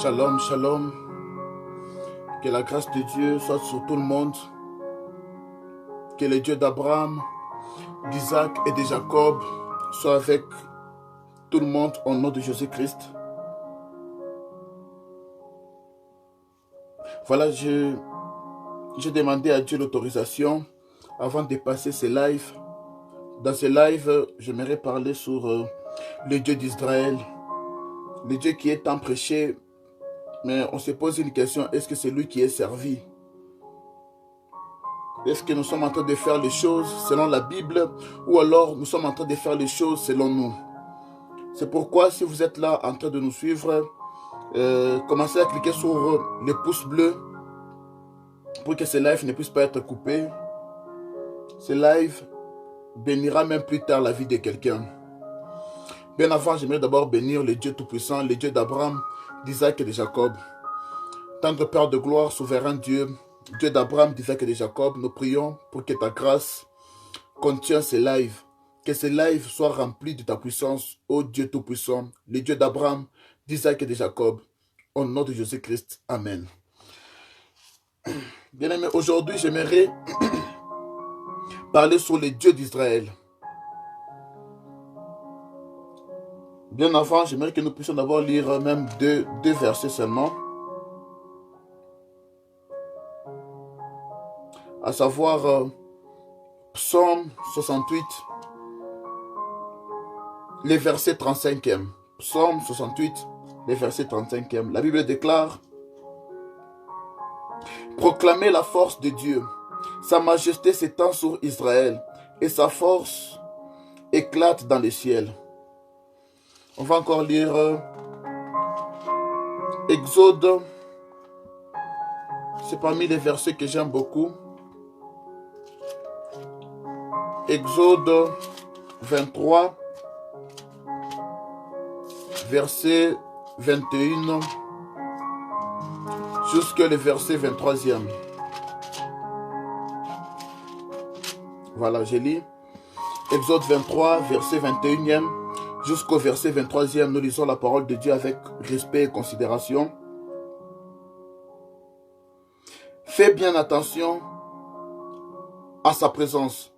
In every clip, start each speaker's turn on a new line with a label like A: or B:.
A: Shalom, shalom. Que la grâce de Dieu soit sur tout le monde. Que le Dieu d'Abraham, d'Isaac et de Jacob soit avec tout le monde au nom de Jésus-Christ. Voilà, j'ai demandé à Dieu l'autorisation avant de passer ce live. Dans ce live, j'aimerais parler sur le Dieu d'Israël, le Dieu qui est tant prêché, mais on se pose une question, est-ce que c'est lui qui est servi? Est-ce que nous sommes en train de faire les choses selon la Bible ou alors nous sommes en train de faire les choses selon nous? C'est pourquoi si vous êtes là en train de nous suivre, commencez à cliquer sur le pouce bleu pour que ce live ne puisse pas être coupé. Ce live bénira même plus tard la vie de quelqu'un. Bien avant, j'aimerais d'abord bénir le Dieu Tout-Puissant, le Dieu d'Abraham, d'Isaac et de Jacob. Tendre Père de gloire, souverain Dieu, Dieu d'Abraham, d'Isaac et de Jacob, nous prions pour que ta grâce contienne ces lives. Que ces lives soient remplis de ta puissance, ô Dieu Tout-Puissant, le Dieu d'Abraham, d'Isaac et de Jacob. Au nom de Jésus-Christ. Amen. Bien-aimés, aujourd'hui, j'aimerais parler sur le Dieu d'Israël. Bien avant, j'aimerais que nous puissions d'abord lire même deux versets seulement. À savoir Psaume 68, les versets 35e. Psaume 68, les versets 35e. La Bible déclare: proclamez la force de Dieu. Sa majesté s'étend sur Israël et sa force éclate dans les ciels. On va encore lire Exode. C'est parmi les versets que j'aime beaucoup. Exode 23, verset 21 jusqu'au verset 23e. Voilà, je lis. Exode 23, verset 21e jusqu'au verset 23e. Nous lisons la parole de Dieu avec respect et considération. Fais bien attention à sa présence.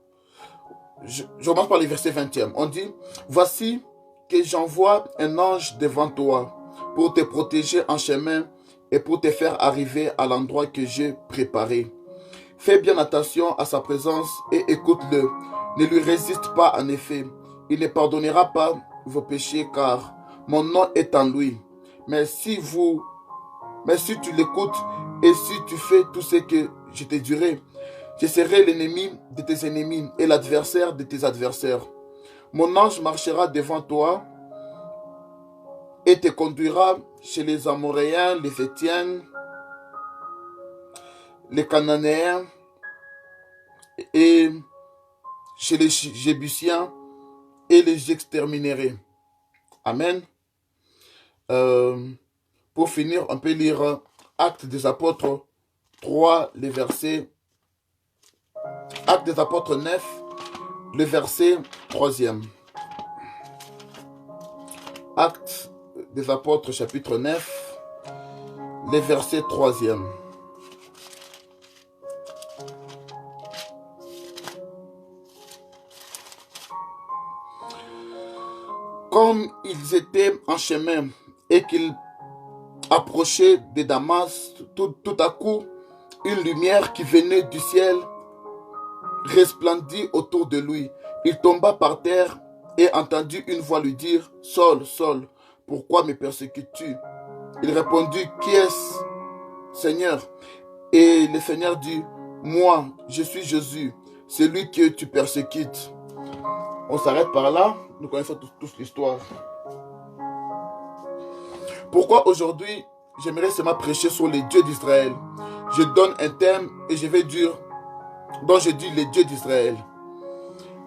A: Je commence par le verset 20e. On dit: voici que j'envoie un ange devant toi pour te protéger en chemin et pour te faire arriver à l'endroit que j'ai préparé. Fais bien attention à sa présence et écoute-le. Ne lui résiste pas en effet. Il ne pardonnera pas vos péchés car mon nom est en lui. Mais si tu l'écoutes et si tu fais tout ce que je te dirai, je serai l'ennemi de tes ennemis et l'adversaire de tes adversaires. Mon ange marchera devant toi et te conduira chez les Amoréens, les Héthiens, les Cananéens et chez les Jébusiens et les exterminerai. Amen. Pour finir, on peut lire Actes des Apôtres 3, les versets. Actes des Apôtres 9, le verset 3e. Actes des Apôtres chapitre 9, le verset 3e. Comme ils étaient en chemin et qu'ils approchaient de Damas, tout à coup, une lumière qui venait du ciel resplendit autour de lui. Il tomba par terre et entendit une voix lui dire: Saul, Saul, pourquoi me persécutes-tu? Il répondit: Qui est-ce, Seigneur? Et le Seigneur dit: Moi, je suis Jésus, celui que tu persécutes. On s'arrête par là. Nous connaissons tous l'histoire. Pourquoi aujourd'hui j'aimerais seulement prêcher sur les dieux d'Israël? Je donne un thème et je vais dire, dont je dis les dieux d'Israël.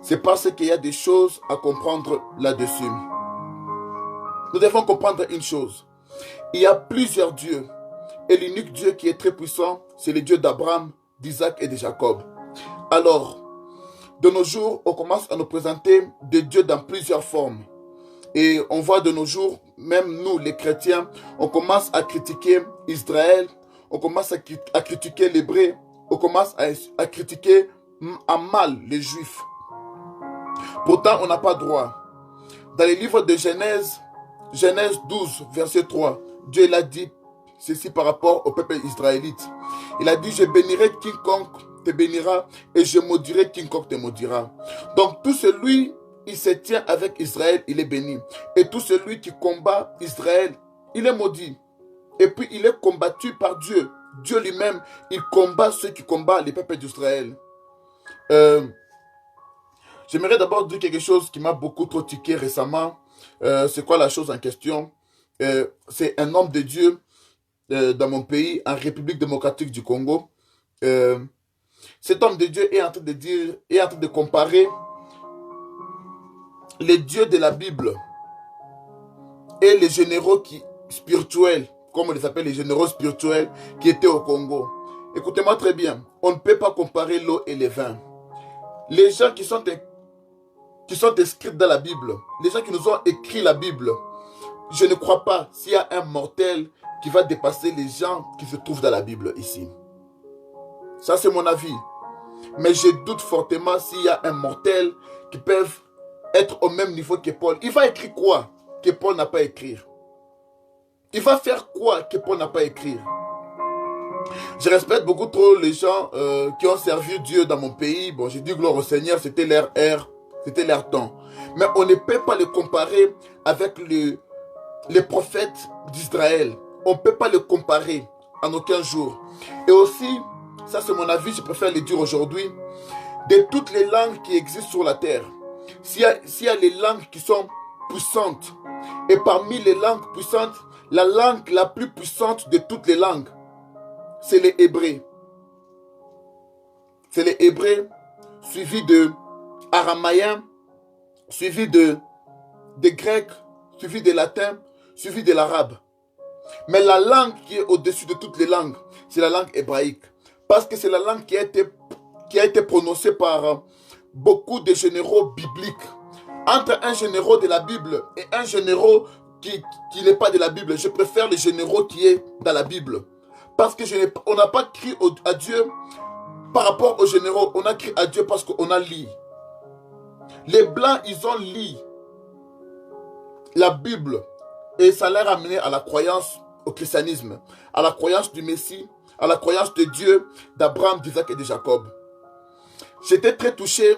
A: C'est parce qu'il y a des choses à comprendre là-dessus. Nous devons comprendre une chose. Il y a plusieurs dieux. Et l'unique Dieu qui est très puissant, c'est le Dieu d'Abraham, d'Isaac et de Jacob. Alors, de nos jours, on commence à nous présenter des dieux dans plusieurs formes. Et on voit de nos jours, même nous les chrétiens, on commence à critiquer Israël, on commence à critiquer l'hébreu, on commence à critiquer à mal les juifs. Pourtant, on n'a pas droit. Dans les livres de Genèse, Genèse 12, verset 3, Dieu l'a dit ceci par rapport au peuple israélite. Il a dit, je bénirai quiconque te bénira et je maudirai quiconque te maudira. Donc tout celui qui se tient avec Israël, il est béni. Et tout celui qui combat Israël, il est maudit. Et puis il est combattu par Dieu. Dieu lui-même, il combat ceux qui combattent les peuples d'Israël. J'aimerais d'abord dire quelque chose qui m'a beaucoup trop tiqué récemment. C'est quoi la chose en question? C'est un homme de Dieu dans mon pays, en République démocratique du Congo. Cet homme de Dieu est en train de dire, est en train de comparer les dieux de la Bible et les généraux spirituels, comme on les appelle les généraux spirituels qui étaient au Congo. Écoutez-moi très bien, on ne peut pas comparer l'eau et le vin. Les gens qui sont inscrits dans la Bible, les gens qui nous ont écrit la Bible, je ne crois pas s'il y a un mortel qui va dépasser les gens qui se trouvent dans la Bible ici. Ça, c'est mon avis. Mais je doute fortement s'il y a un mortel qui peut être au même niveau que Paul. Il va écrire quoi que Paul n'a pas écrit? Il va faire quoi que Paul n'a pas écrit? Je respecte beaucoup trop les gens qui ont servi Dieu dans mon pays. Bon, j'ai dit gloire au Seigneur, c'était leur ère, c'était leur temps. Mais on ne peut pas le comparer avec les prophètes d'Israël. On ne peut pas le comparer en aucun jour. Et aussi, ça c'est mon avis, je préfère le dire aujourd'hui, de toutes les langues qui existent sur la terre, s'il y a les langues qui sont puissantes, et parmi les langues puissantes, la langue la plus puissante de toutes les langues, c'est les Hébreux. C'est les Hébreux, suivi de araméen, suivi de grec, suivi de latin, suivi de l'arabe. Mais la langue qui est au-dessus de toutes les langues, c'est la langue hébraïque. Parce que c'est la langue qui a été prononcée par beaucoup de généraux bibliques. Entre un général de la Bible et un général qui n'est pas de la Bible, je préfère le général qui est dans la Bible. Parce qu'on n'a pas crié à Dieu par rapport aux généraux, on a crié à Dieu parce qu'on a lu. Les Blancs, ils ont lu la Bible et ça leur a amené à la croyance au christianisme, à la croyance du Messie, à la croyance de Dieu, d'Abraham, d'Isaac et de Jacob. J'étais très touché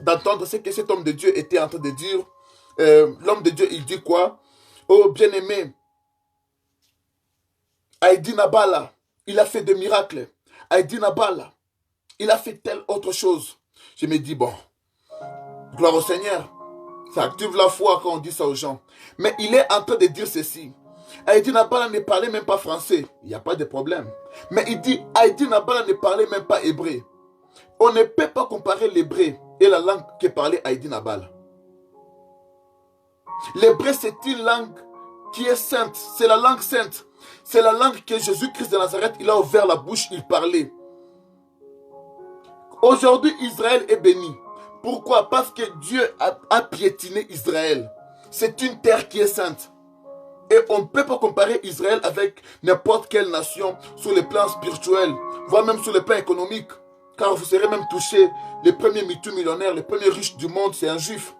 A: d'entendre ce que cet homme de Dieu était en train de dire. L'homme de Dieu, il dit quoi? Oh, bien-aimé, Haïdi Nabala, il a fait des miracles. Haïdi Nabala, il a fait telle autre chose. Je me dis, bon, gloire au Seigneur. Ça active la foi quand on dit ça aux gens. Mais il est en train de dire ceci. Haïdi Nabala ne parlait même pas français. Il n'y a pas de problème. Mais il dit, Haïdi Nabala ne parlait même pas hébreu. On ne peut pas comparer l'hébreu et la langue que parlait Haïdi Nabala. L'hébreu, c'est une langue qui est sainte. C'est la langue sainte. C'est la langue que Jésus-Christ de Nazareth, il a ouvert la bouche, il parlait. Aujourd'hui, Israël est béni. Pourquoi? Parce que Dieu a piétiné Israël. C'est une terre qui est sainte. Et on ne peut pas comparer Israël avec n'importe quelle nation sur le plan spirituel, voire même sur le plan économique. Car vous serez même touché, les premiers multimillionnaires, les premiers riches du monde, c'est un juif.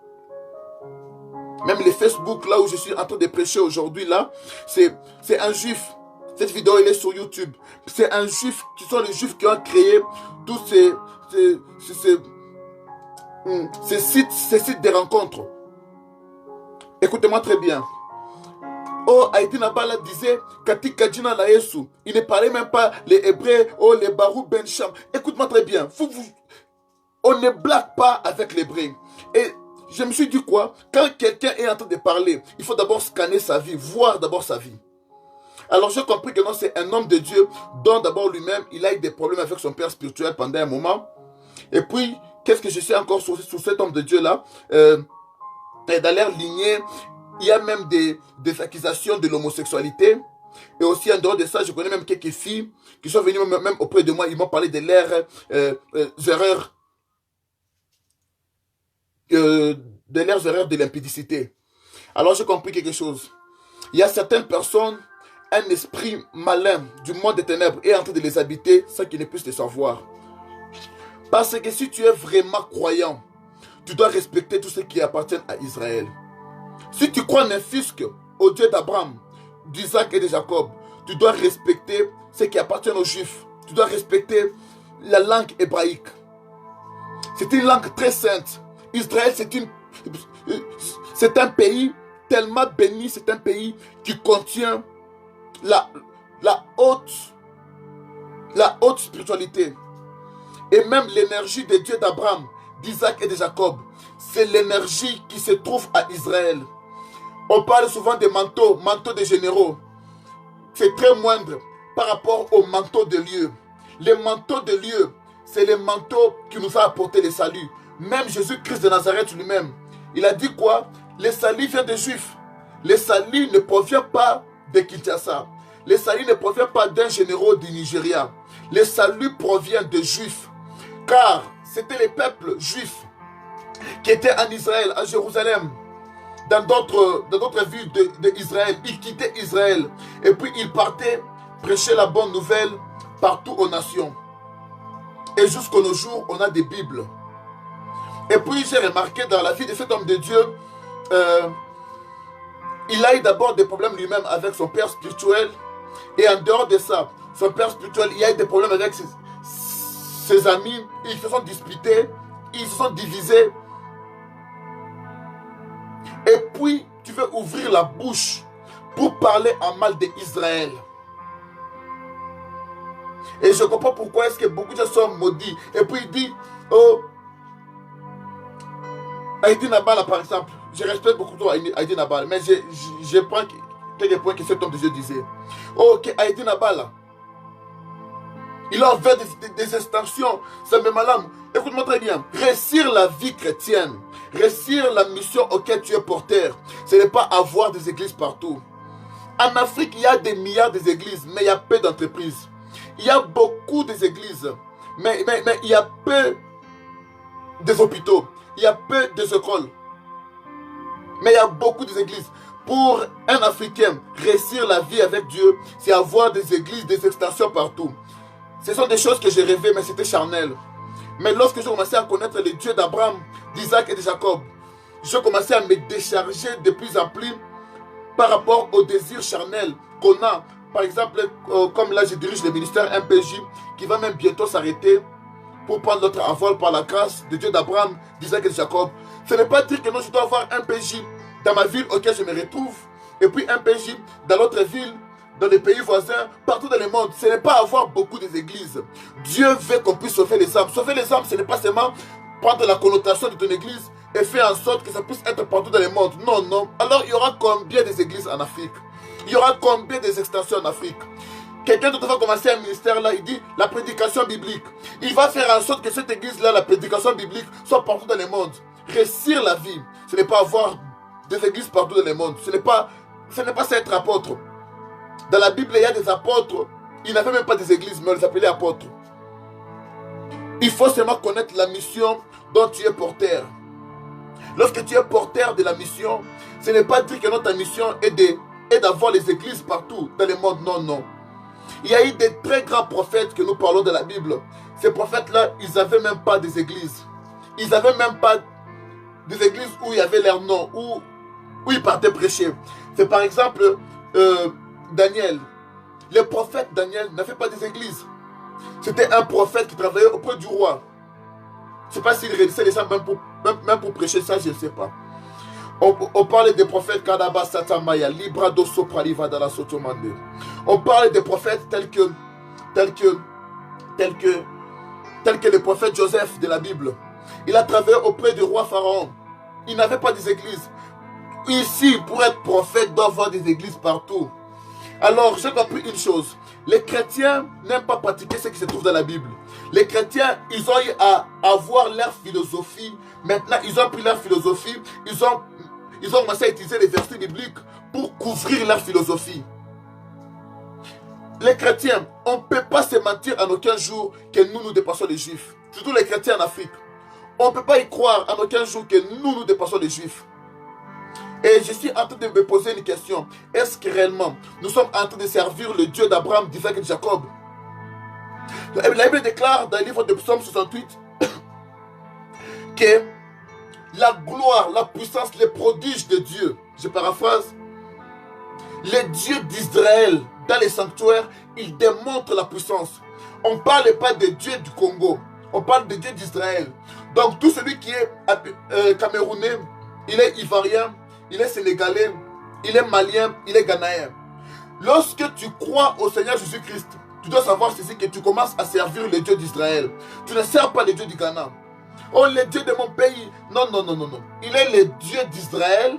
A: Même les Facebook, là où je suis en train de prêcher aujourd'hui, là, c'est un juif. Cette vidéo, elle est sur YouTube. C'est un juif, qui sont les juifs qui ont créé tous ces sites de rencontres. Écoutez-moi très bien. Oh, Haïdi Nabala disait, Kati Kadjina na Yesu. Il ne parlait même pas les Hébreux, oh, les Barou Ben Sham. Écoute-moi très bien. On ne blague pas avec l'hébreu. Et je me suis dit quoi? Quand quelqu'un est en train de parler, il faut d'abord scanner sa vie, voir d'abord sa vie. Alors j'ai compris que non, c'est un homme de Dieu dont d'abord lui-même, il a eu des problèmes avec son père spirituel pendant un moment. Et puis, qu'est-ce que je sais encore sur cet homme de Dieu-là? Dans leur lignée, il y a même des accusations de l'homosexualité. Et aussi, en dehors de ça, je connais même quelques filles qui sont venues même auprès de moi. Ils m'ont parlé de leurs erreurs, de l'impudicité. Alors j'ai compris quelque chose. Il y a certaines personnes, un esprit malin du monde des ténèbres est en train de les habiter sans qu'ils ne puissent le savoir. Parce que si tu es vraiment croyant, tu dois respecter tout ce qui appartient à Israël. Si tu crois en un fisc au Dieu d'Abraham, d'Isaac et de Jacob, tu dois respecter ce qui appartient aux Juifs. Tu dois respecter la langue hébraïque. C'est une langue très sainte. Israël, c'est un pays tellement béni, c'est un pays qui contient la haute spiritualité. Et même l'énergie des dieux d'Abraham, d'Isaac et de Jacob, c'est l'énergie qui se trouve à Israël. On parle souvent des manteaux des généraux. C'est très moindre par rapport aux manteaux de lieu. Les manteaux de lieu, c'est les manteaux qui nous a apporté le salut. Même Jésus-Christ de Nazareth lui-même, il a dit quoi? Le salut vient des Juifs. Le salut ne provient pas de Kinshasa. Le salut ne provient pas d'un général du Nigeria. Le salut provient des Juifs. Car c'était les peuples juifs qui étaient en Israël, à Jérusalem, dans d'autres villes d'Israël. Ils quittaient Israël et puis ils partaient prêcher la bonne nouvelle partout aux nations. Et jusqu'à nos jours, on a des Bibles. Et puis j'ai remarqué dans la vie de cet homme de Dieu, il a eu d'abord des problèmes lui-même avec son père spirituel. Et en dehors de ça, son père spirituel, il a eu des problèmes avec ses amis. Ils se sont disputés, ils se sont divisés. Et puis, tu veux ouvrir la bouche pour parler en mal d'Israël. Et je comprends pourquoi est-ce que beaucoup de gens sont maudits. Et puis il dit, oh, Haïti Nabal, par exemple, je respecte beaucoup trop Haïti Nabal, mais je prends quelques points que cet homme de Dieu disait. Oh, que Haïti Nabal, il a fait des extensions, ça me malade. Écoute-moi très bien, réussir la vie chrétienne, réussir la mission auquel tu es porteur, ce n'est pas avoir des églises partout. En Afrique, il y a des milliards d'églises, mais il y a peu d'entreprises. Il y a beaucoup d'églises, mais il y a peu des hôpitaux, il y a peu d'écoles. Mais il y a beaucoup d'églises. Pour un Africain, réussir la vie avec Dieu, c'est avoir des églises, des extensions partout. Ce sont des choses que j'ai rêvé, mais c'était charnel. Mais lorsque j'ai commencé à connaître les dieux d'Abraham, d'Isaac et de Jacob, j'ai commencé à me décharger de plus en plus par rapport aux désirs charnels qu'on a. Par exemple, comme là je dirige le ministère MPJ, qui va même bientôt s'arrêter pour prendre notre envol par la grâce de Dieu d'Abraham, d'Isaac et de Jacob. Ce n'est pas dire que non, je dois avoir un PJ dans ma ville auquel je me retrouve, et puis un PJ dans l'autre ville, dans les pays voisins, partout dans le monde. Ce n'est pas avoir beaucoup d'églises. Dieu veut qu'on puisse sauver les âmes. Sauver les âmes, ce n'est pas seulement prendre la connotation de ton église et faire en sorte que ça puisse être partout dans le monde. Non, non. Alors il y aura combien d'églises en Afrique? Il y aura combien d'extensions en Afrique? Quelqu'un d'autre va commencer un ministère là, il dit la prédication biblique. Il va faire en sorte que cette église-là, la prédication biblique, soit partout dans le monde. Réussir la vie, ce n'est pas avoir des églises partout dans le monde. Ce n'est pas ça être apôtre. Dans la Bible, il y a des apôtres. Ils n'avaient même pas des églises, mais on les appelait apôtres. Il faut seulement connaître la mission dont tu es porteur. Lorsque tu es porteur de la mission, ce n'est pas dire que notre mission est d'avoir les églises partout dans le monde. Non, non. Il y a eu des très grands prophètes que nous parlons de la Bible. Ces prophètes-là, ils n'avaient même pas des églises. Ils n'avaient même pas des églises où il y avait leur nom, où ils partaient prêcher. C'est par exemple Daniel. Le prophète Daniel n'avait pas des églises. C'était un prophète qui travaillait auprès du roi. Je ne sais pas s'il réunissait les gens même pour prêcher ça, je ne sais pas. On parle des prophètes Kadaba Satamaya, Librado Sopraliva dans la Sotomande. On parle des prophètes tels que le prophète Joseph de la Bible. Il a travaillé auprès du roi Pharaon. Il n'avait pas des églises. Ici, pour être prophète, il doit avoir des églises partout. Alors, j'ai compris une chose. Les chrétiens n'aiment pas pratiquer ce qui se trouve dans la Bible. Les chrétiens, ils ont eu à avoir leur philosophie. Maintenant, ils ont pris leur philosophie. Ils ont commencé à utiliser les versets bibliques pour couvrir leur philosophie. Les chrétiens, on ne peut pas se mentir en aucun jour que nous dépassons les juifs. Surtout les chrétiens en Afrique. On ne peut pas y croire en aucun jour que nous dépassons les juifs. Et je suis en train de me poser une question. Est-ce que réellement, nous sommes en train de servir le Dieu d'Abraham, d'Isaac et de Jacob? La Bible déclare dans le livre de Psaume 68 que la gloire, la puissance, les prodiges de Dieu, je paraphrase, les dieux d'Israël dans les sanctuaires, ils démontrent la puissance. On ne parle pas des dieux du Congo, on parle des dieux d'Israël. Donc tout celui qui est camerounais, il est ivoirien, il est sénégalais, il est malien, il est ghanéen. Lorsque tu crois au Seigneur Jésus-Christ, tu dois savoir ceci, que tu commences à servir les dieux d'Israël. Tu ne sers pas les dieux du Ghana. Oh, les dieux de mon pays. Non, non, non, non, non. Il est le Dieu d'Israël.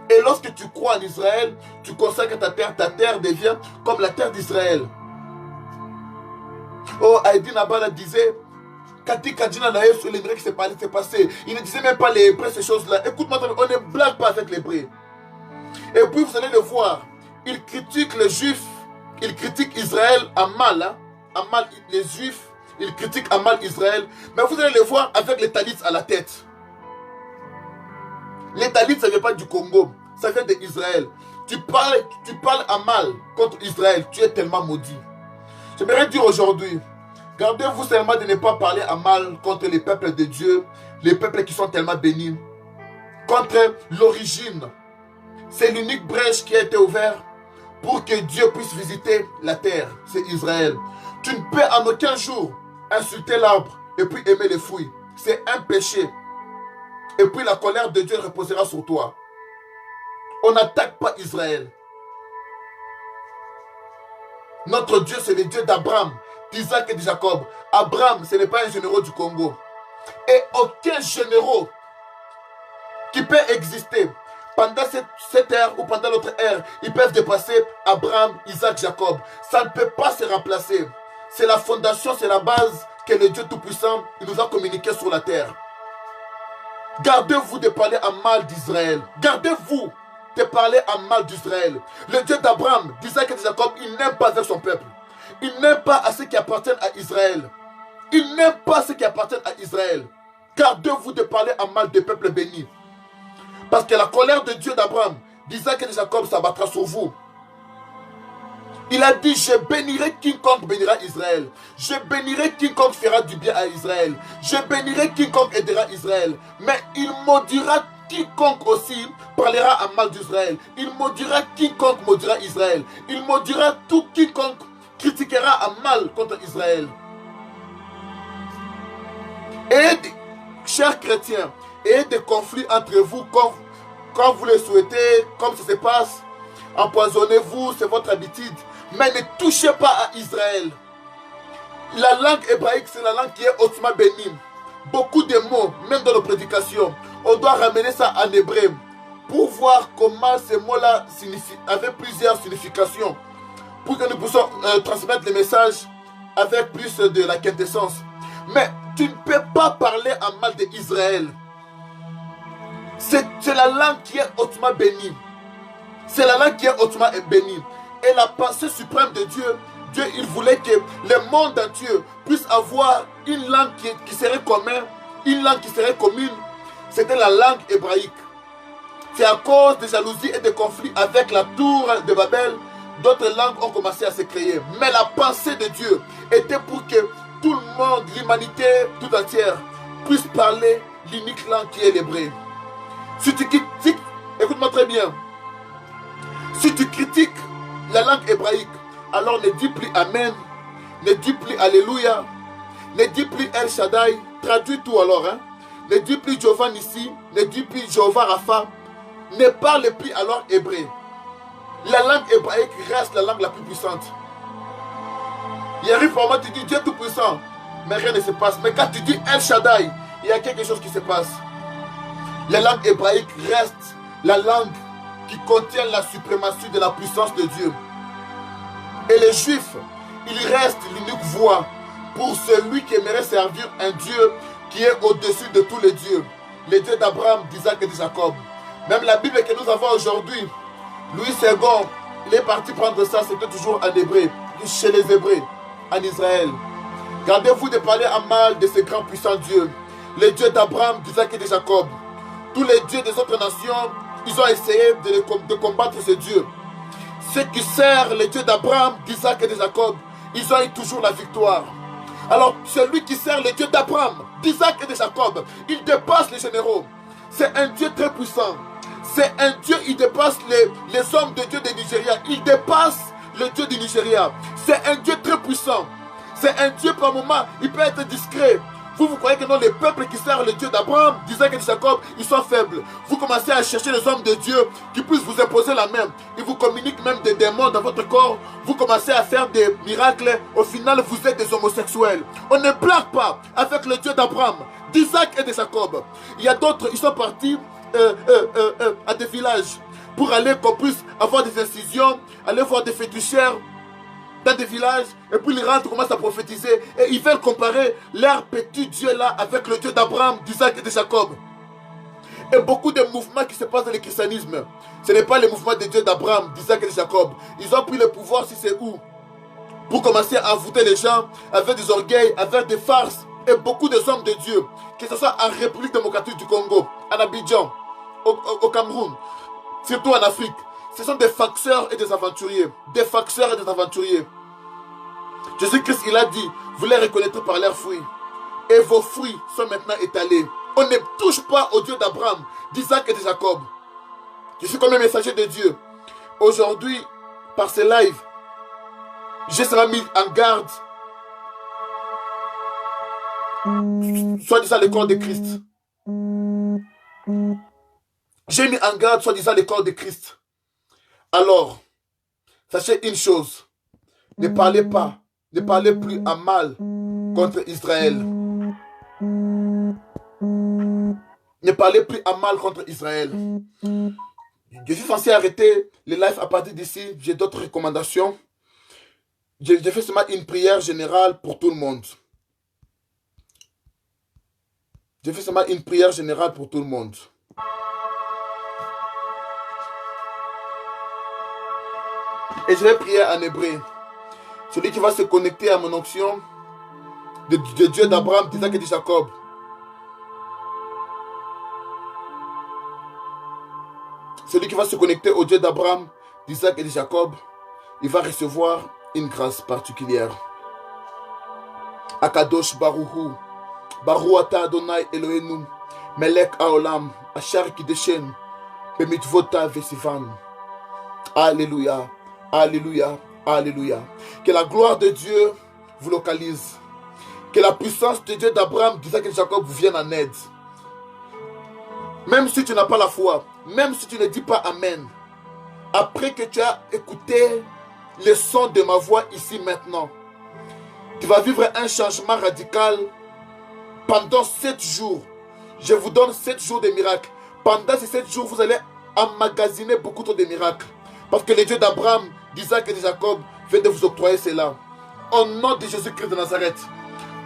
A: Et lorsque tu crois en Israël, tu consacres ta terre devient comme la terre d'Israël. Oh, Aïdin Abala disait, Kati Kadjina Naïf sur les Grecs, c'est passé. Il ne disait même pas les Hébreux, ces choses-là. Écoute-moi, on ne blague pas avec les Hébreux. Et puis vous allez le voir, il critique les Juifs, il critique Israël à mal, hein? À mal les Juifs, il critique à mal Israël. Mais vous allez le voir avec les Talits à la tête. Les Talits, ça ne vient pas du Congo, ça vient d'Israël. Tu parles à mal contre Israël, tu es tellement maudit. J'aimerais dire aujourd'hui, gardez-vous seulement de ne pas parler à mal contre les peuples de Dieu, les peuples qui sont tellement bénis, contre l'origine. C'est l'unique brèche qui a été ouverte pour que Dieu puisse visiter la terre, c'est Israël. Tu ne peux en aucun jour insulter l'arbre et puis aimer les fruits. C'est un péché. Et puis la colère de Dieu reposera sur toi. On n'attaque pas Israël. Notre Dieu, c'est le Dieu d'Abraham, d'Isaac et de Jacob. Abraham, ce n'est pas un général du Congo. Et aucun général qui peut exister pendant cette ère ou pendant l'autre ère, ils peuvent dépasser Abraham, Isaac, Jacob. Ça ne peut pas se remplacer. C'est la fondation, c'est la base que le Dieu Tout-Puissant nous a communiqué sur la terre. Gardez-vous de parler à mal d'Israël. Gardez-vous de parler à mal d'Israël. Le Dieu d'Abraham, d'Isaac et de Jacob, il n'aime pas avec son peuple. Il n'aime pas à ceux qui appartiennent à Israël. Il n'aime pas ceux qui appartiennent à Israël. Gardez-vous de parler à mal des peuples bénis. Parce que la colère de Dieu d'Abraham, d'Isaac et de Jacob s'abattra sur vous. Il a dit, je bénirai quiconque bénira Israël. Je bénirai quiconque fera du bien à Israël. Je bénirai quiconque aidera Israël. Mais il maudira quiconque aussi parlera à mal d'Israël. Il maudira quiconque maudira Israël. Il maudira tout quiconque critiquera à mal contre Israël. Et chers chrétiens, et des conflits entre vous quand vous le souhaitez, comme ça se passe. Empoisonnez-vous, c'est votre habitude. Mais ne touchez pas à Israël. La langue hébraïque, c'est la langue qui est hautement bénie. Beaucoup de mots, même dans nos prédications, on doit ramener ça en hébreu pour voir comment ces mots-là avaient plusieurs significations, pour que nous puissions transmettre les messages avec plus de la quintessence. Mais tu ne peux pas parler en mal d'Israël. C'est la langue qui est hautement bénie. C'est la langue qui est hautement bénie. Et la pensée suprême de Dieu, Dieu il voulait que le monde entier puisse avoir une langue qui serait commune, une langue qui serait commune. C'était la langue hébraïque. C'est à cause de jalousie et de conflits avec la tour de Babel, d'autres langues ont commencé à se créer. Mais la pensée de Dieu était pour que tout le monde, l'humanité tout entière, puisse parler l'unique langue qui est l'hébreu. Si tu critiques, écoute-moi très bien, si tu critiques la langue hébraïque, alors ne dis plus Amen, ne dis plus Alléluia, ne dis plus El Shaddai, traduis tout alors, hein. Ne dis plus Jéhovah Nissi, ne dis plus Jéhovah Rapha, ne parle plus alors hébreu. La langue hébraïque reste la langue la plus puissante. Il arrive pour moi, tu dis Dieu Tout-Puissant, mais rien ne se passe. Mais quand tu dis El Shaddai, il y a quelque chose qui se passe. La langue hébraïque reste la langue qui contient la suprématie de la puissance de Dieu. Et les Juifs, il reste l'unique voie pour celui qui aimerait servir un Dieu qui est au-dessus de tous les dieux. Les dieux d'Abraham, d'Isaac et de Jacob. Même la Bible que nous avons aujourd'hui, Louis II, il est parti prendre ça, c'était toujours en hébreu, chez les Hébreux, en Israël. Gardez-vous de parler à mal de ces grands puissants dieux. Les dieux d'Abraham, d'Isaac et de Jacob. Tous les dieux des autres nations, ils ont essayé de combattre ce Dieu. Ceux qui servent les dieux d'Abraham, d'Isaac et de Jacob, ils ont eu toujours la victoire. Alors, celui qui sert les dieux d'Abraham, d'Isaac et de Jacob, il dépasse les généraux. C'est un Dieu très puissant. C'est un Dieu, il dépasse les hommes de Dieu du Nigeria. Il dépasse le Dieu du Nigeria. C'est un Dieu très puissant. C'est un Dieu, par moment, il peut être discret. Vous croyez que non, les peuples qui servent le Dieu d'Abraham, d'Isaac et de Jacob, ils sont faibles. Vous commencez à chercher les hommes de Dieu qui puissent vous imposer la main. Ils vous communiquent même des démons dans votre corps. Vous commencez à faire des miracles. Au final, vous êtes des homosexuels. On ne blague pas avec le Dieu d'Abraham, d'Isaac et de Jacob. Il y a d'autres, ils sont partis à des villages pour aller qu'on puisse avoir des incisions, aller voir des féticheurs dans des villages, et puis ils rentrent, commencent à prophétiser, et ils veulent comparer leur petit Dieu là avec le Dieu d'Abraham, d'Isaac et de Jacob. Et beaucoup de mouvements qui se passent dans le christianisme, ce n'est pas les mouvements des dieux d'Abraham, d'Isaac et de Jacob. Ils ont pris le pouvoir, si c'est où, pour commencer à envoûter les gens avec des orgueils, avec des farces, et beaucoup de hommes de Dieu, que ce soit en République démocratique du Congo, en Abidjan, au Cameroun, surtout en Afrique. Ce sont des facteurs et des aventuriers. Des facteurs et des aventuriers. Jésus-Christ, il a dit, vous les reconnaîtrez par leurs fruits. Et vos fruits sont maintenant étalés. On ne touche pas au Dieu d'Abraham, d'Isaac et de Jacob. Je suis comme un messager de Dieu. Aujourd'hui, par ce live, j'ai seulement mis en garde, soi-disant le corps de Christ. J'ai mis en garde, soi-disant le corps de Christ. Alors, sachez une chose, ne parlez pas, ne parlez plus à mal contre Israël. Ne parlez plus à mal contre Israël. Je suis censé arrêter les lives à partir d'ici. J'ai d'autres recommandations. J'ai fait seulement une prière générale pour tout le monde. J'ai fait seulement une prière générale pour tout le monde. Et je vais prier en hébreu. Celui qui va se connecter à mon onction de Dieu d'Abraham, d'Isaac et de Jacob. Celui qui va se connecter au Dieu d'Abraham, d'Isaac et de Jacob, il va recevoir une grâce particulière. Akadosh Baruhu, Baruch Ata Adonai Elohenu, Melech Haolam, Achar Kideshen, Bemitvota Vesivan. Alléluia, alléluia, alléluia. Que la gloire de Dieu vous localise. Que la puissance de Dieu d'Abraham, d'Isaac et de Jacob vous vienne en aide. Même si tu n'as pas la foi, même si tu ne dis pas Amen, après que tu as écouté le son de ma voix ici maintenant, tu vas vivre un changement radical pendant 7 jours. Je vous donne 7 jours de miracles. Pendant ces 7 jours, vous allez emmagasiner beaucoup trop de miracles. Parce que le Dieu d'Abraham, d'Isaac et de Jacob vient de vous octroyer cela. Au nom de Jésus-Christ de Nazareth.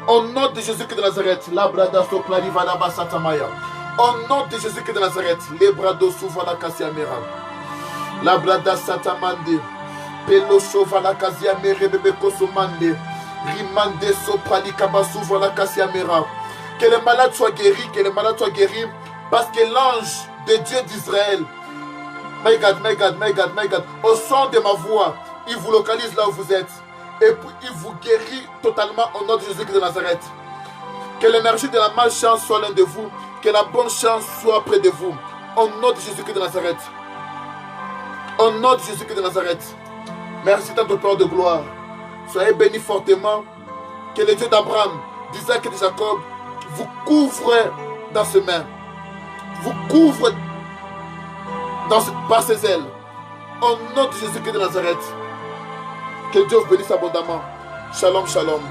A: Au nom de Jésus-Christ de Nazareth. Au nom de Jésus-Christ de Nazareth. Les brado souvent kasiamera. La brada satamande. Pelo sovala kasiamere bebe kosomande. Rimande soprali kabasu voilà kasiamera. Que les malades soient guéris, que les malades soient guéris. Parce que l'ange de Dieu d'Israël, my God, my God, my God, my God, au son de ma voix, il vous localise là où vous êtes. Et puis il vous guérit totalement au nom de Jésus-Christ de Nazareth. Que l'énergie de la malchance soit l'un de vous. Que la bonne chance soit près de vous. Au nom de Jésus-Christ de Nazareth. Au nom de Jésus-Christ de Nazareth. Merci tant au Père de gloire. Soyez bénis fortement. Que le Dieu d'Abraham, d'Isaac et de Jacob vous couvre dans ses mains. Vous couvre par ses ailes. Au nom de Jésus-Christ de Nazareth. Que Dieu vous bénisse abondamment. Shalom, shalom.